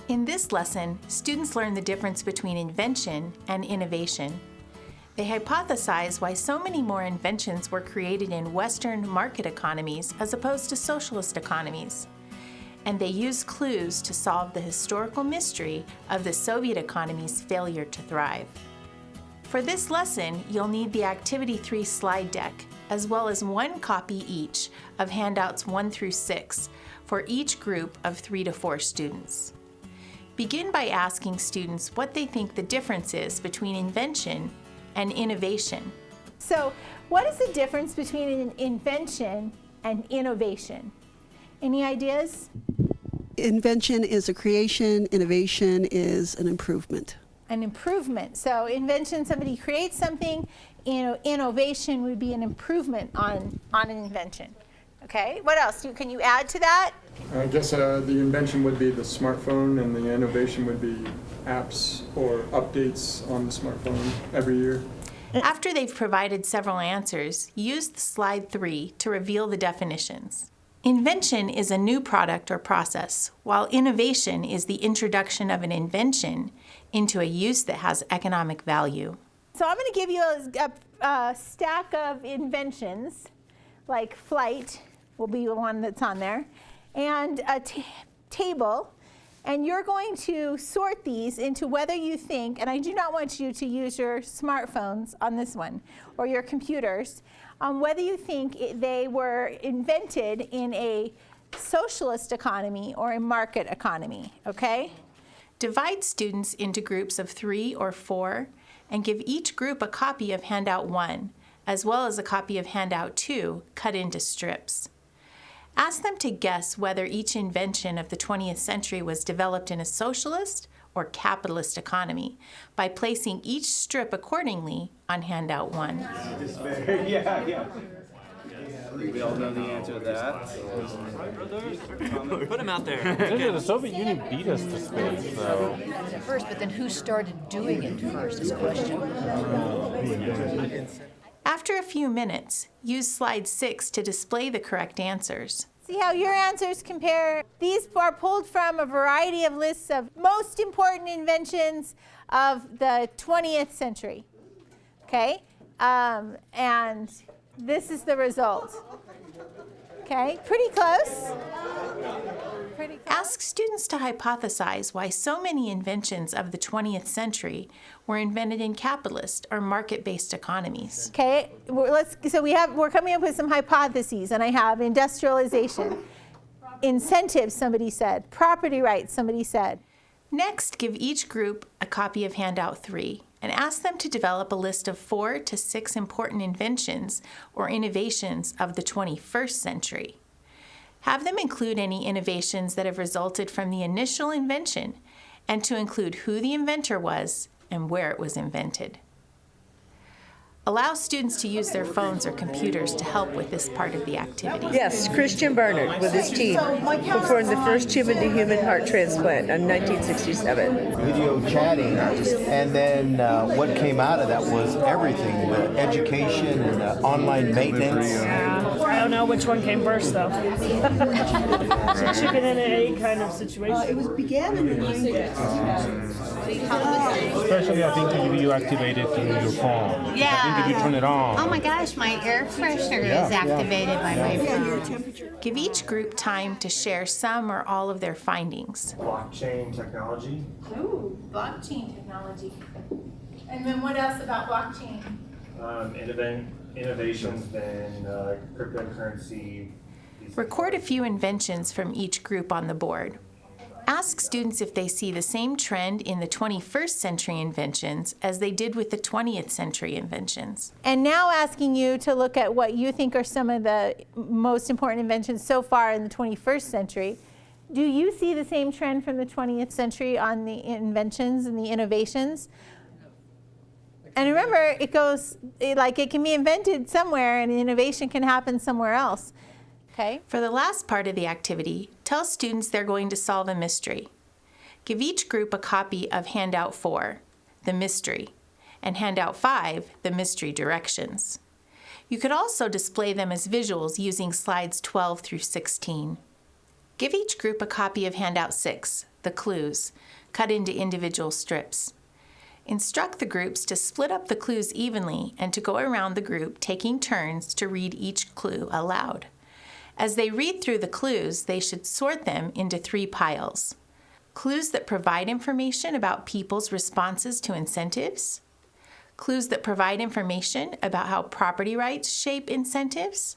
In this lesson, students learn the difference between invention and innovation. They hypothesize why so many more inventions were created in Western market economies as opposed to socialist economies. And they use clues to solve the historical mystery of the Soviet economy's failure to thrive. For this lesson, you'll need the Activity 3 slide deck, as well as one copy each of handouts 1 through 6 for each group of 3 to 4 students. Begin by asking students what they think the difference is between invention and innovation. So, what is the difference between an invention and innovation? Any ideas? Invention is a creation, innovation is an improvement. An improvement. So invention, somebody creates something. Innovation would be an improvement on an invention. Okay, what else? Can you add to that? I guess the invention would be the smartphone, and the innovation would be apps or updates on the smartphone every year. After they've provided several answers, use the slide 3 to reveal the definitions. Invention is a new product or process, while innovation is the introduction of an invention into a use that has economic value. So I'm going to give you a stack of inventions, like flight will be the one that's on there, and a table, and you're going to sort these into whether you think, and I do not want you to use your smartphones on this one, or your computers, whether you think they were invented in a socialist economy or a market economy, okay? Divide students into groups of 3 or 4 and give each group a copy of Handout 1, as well as a copy of Handout 2 cut into strips. Ask them to guess whether each invention of the 20th century was developed in a socialist or capitalist economy by placing each strip accordingly on Handout 1. Yeah. We all know the answer to that. Put him out there. The Soviet Union beat us to space, so. First, but then who started doing it first is a question. After a few minutes, use slide 6 to display the correct answers. See how your answers compare? These are pulled from a variety of lists of most important inventions of the 20th century. Okay? And this is the result. Okay? Pretty close. Ask students to hypothesize why so many inventions of the 20th century were invented in capitalist or market-based economies. Okay, we're coming up with some hypotheses, and I have industrialization, incentives, somebody said, property rights, somebody said. Next, give each group a copy of Handout 3 and ask them to develop a list of 4 to 6 important inventions or innovations of the 21st century. Have them include any innovations that have resulted from the initial invention, and to include who the inventor was and where it was invented. Allow students to use their phones or computers to help with this part of the activity. Yes, Christian Barnard with his team performed the first human-to-human heart transplant in 1967. Video chatting, and then what came out of that was everything, the education and the online maintenance. I don't know which one came first, though. It's a chicken and an egg kind of situation. It began in the 90s. Especially, I think you activate it through your phone. Yeah. I think if you turn it on. Oh my gosh, my air freshener is activated by my phone. Give each group time to share some or all of their findings. Blockchain technology. Ooh, blockchain technology. And then what else about blockchain? Innovations, then cryptocurrency. Record a few inventions from each group on the board. Ask students if they see the same trend in the 21st century inventions as they did with the 20th century inventions. And now asking you to look at what you think are some of the most important inventions so far in the 21st century. Do you see the same trend from the 20th century on the inventions and the innovations? And remember, it can be invented somewhere and innovation can happen somewhere else. Okay. For the last part of the activity, tell students they're going to solve a mystery. Give each group a copy of Handout 4, the mystery, and Handout 5, the mystery directions. You could also display them as visuals using slides 12 through 16. Give each group a copy of Handout 6, the clues, cut into individual strips. Instruct the groups to split up the clues evenly and to go around the group taking turns to read each clue aloud. As they read through the clues, they should sort them into 3 piles. Clues that provide information about people's responses to incentives, clues that provide information about how property rights shape incentives,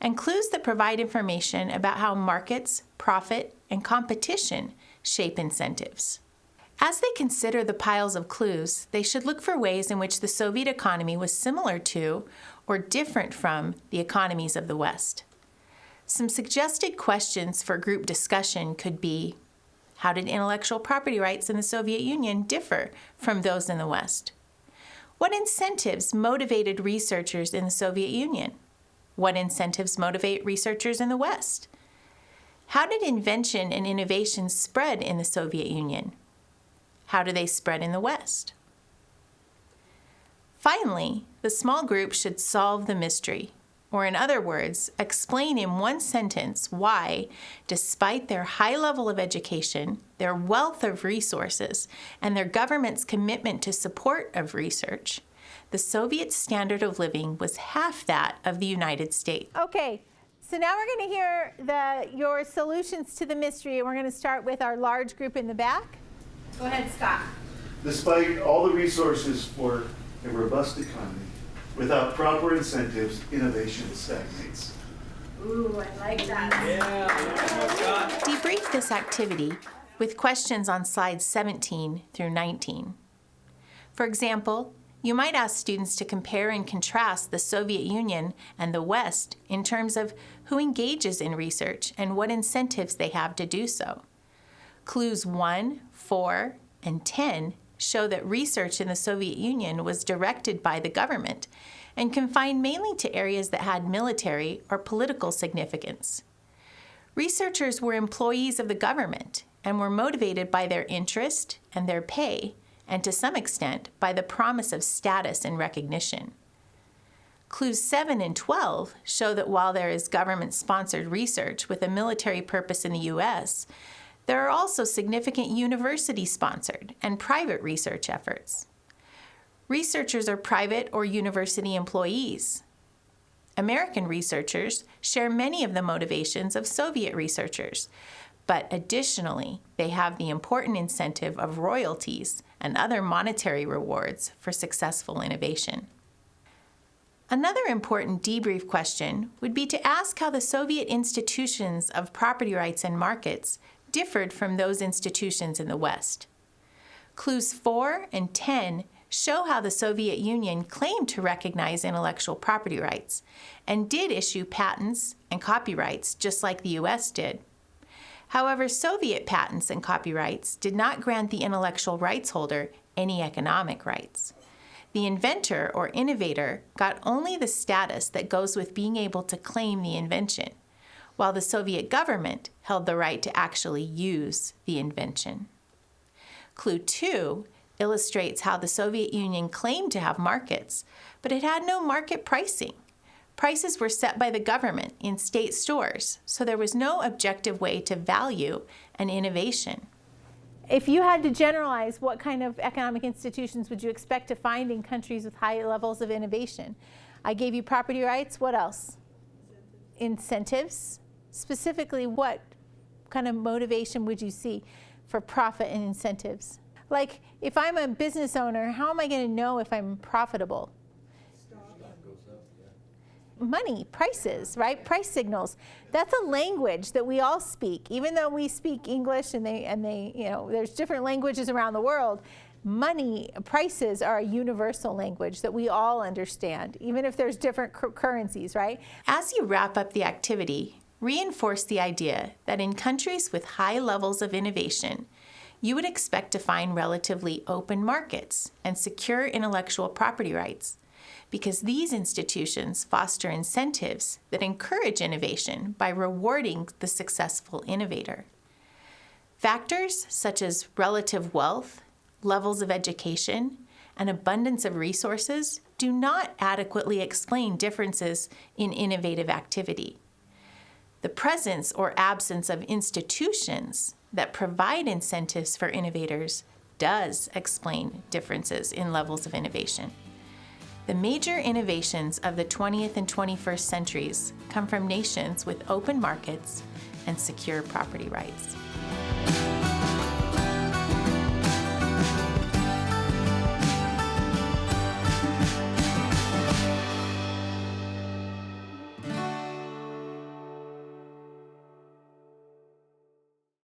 and clues that provide information about how markets, profit, and competition shape incentives. As they consider the piles of clues, they should look for ways in which the Soviet economy was similar to or different from the economies of the West. Some suggested questions for group discussion could be, how did intellectual property rights in the Soviet Union differ from those in the West? What incentives motivated researchers in the Soviet Union? What incentives motivate researchers in the West? How did invention and innovation spread in the Soviet Union? How do they spread in the West? Finally, the small group should solve the mystery, or in other words, explain in one sentence why, despite their high level of education, their wealth of resources, and their government's commitment to support of research, the Soviet standard of living was half that of the United States. Okay, so now we're going to hear your solutions to the mystery, and we're going to start with our large group in the back. Go ahead, Scott. Despite all the resources for a robust economy, without proper incentives, innovation stagnates. Ooh, I like that. Debrief this activity with questions on slides 17 through 19. For example, you might ask students to compare and contrast the Soviet Union and the West in terms of who engages in research and what incentives they have to do so. Clues 1, 4, and 10 show that research in the Soviet Union was directed by the government and confined mainly to areas that had military or political significance. Researchers were employees of the government and were motivated by their interest and their pay, and to some extent by the promise of status and recognition. Clues 7 and 12 show that while there is government-sponsored research with a military purpose in the U.S., there are also significant university-sponsored and private research efforts. Researchers are private or university employees. American researchers share many of the motivations of Soviet researchers, but additionally, they have the important incentive of royalties and other monetary rewards for successful innovation. Another important debrief question would be to ask how the Soviet institutions of property rights and markets differed from those institutions in the West. Clues 4 and 10 show how the Soviet Union claimed to recognize intellectual property rights and did issue patents and copyrights just like the U.S. did. However, Soviet patents and copyrights did not grant the intellectual rights holder any economic rights. The inventor or innovator got only the status that goes with being able to claim the invention, while the Soviet government held the right to actually use the invention. Clue 2 illustrates how the Soviet Union claimed to have markets, but it had no market pricing. Prices were set by the government in state stores, so there was no objective way to value an innovation. If you had to generalize, what kind of economic institutions would you expect to find in countries with high levels of innovation? I gave you property rights. What else? Incentives. Specifically, what kind of motivation would you see for profit and incentives? Like, if I'm a business owner, how am I going to know if I'm profitable? Money, prices, right? Price signals. That's a language that we all speak. Even though we speak English and they, there's different languages around the world, money, prices are a universal language that we all understand, even if there's different currencies, right? As you wrap up the activity, reinforce the idea that in countries with high levels of innovation, you would expect to find relatively open markets and secure intellectual property rights, because these institutions foster incentives that encourage innovation by rewarding the successful innovator. Factors such as relative wealth, levels of education, and abundance of resources do not adequately explain differences in innovative activity. The presence or absence of institutions that provide incentives for innovators does explain differences in levels of innovation. The major innovations of the 20th and 21st centuries come from nations with open markets and secure property rights.